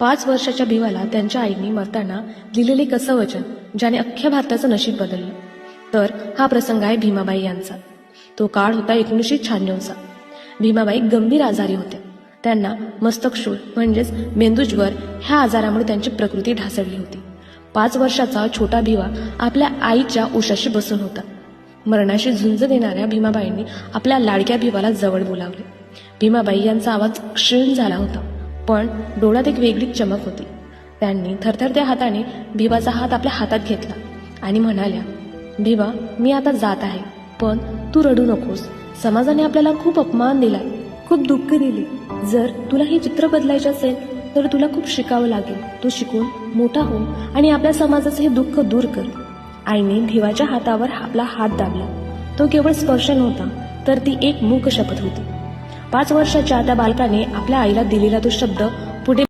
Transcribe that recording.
5 वर्षाच्या भीमाला त्यांच्या आईने मरताना लिहिलेले कसं वचन ज्याने अख्ख्या भारताचं नशीब बदललं. तर हा प्रसंग आहे भीमाबाई यांचा. तो काळ होता 1996चा. भीमाबाई गंभीर आजारी होत्या. त्यांना मस्तकशूल म्हणजेच मेंदूज्वर ह्या आजारामुळे त्यांची प्रकृती ढासळली होती. 5 वर्षाचा छोटा भीमा आपल्या आईच्या उशाशी बसून होता. मरणाशी झुंज देणाऱ्या भीमाबाईंनी आपल्या लाडक्या भीमाला जवळ बोलावले. भीमाबाई यांचा आवाज क्षीण झाला होता, पण डोळ्यात एक वेगळीच चमक होती. त्यांनी थरथरत्या हाताने भीमाचा हात आपल्या हातात घेतला आणि म्हणाल्या, भीमा, मी आता जात आहे, पण तू रडू नकोस. समाजाने आपल्याला खूप अपमान दिलाय, खूप दुःख दिले. जर तुला हे चित्र बदलायचे असेल तर तुला खूप शिकावं लागेल. तू शिकून मोठा हो आणि आपल्या समाजाचं हे दुःख दूर कर. आईने भीमाच्या हातावर आपला हात दाबला. तो केवळ स्पर्श नव्हता, तर ती एक मूक शपथ होती. 5 वर्षाच्या त्या बालकाने आपल्या आईला दिलेला तो शब्द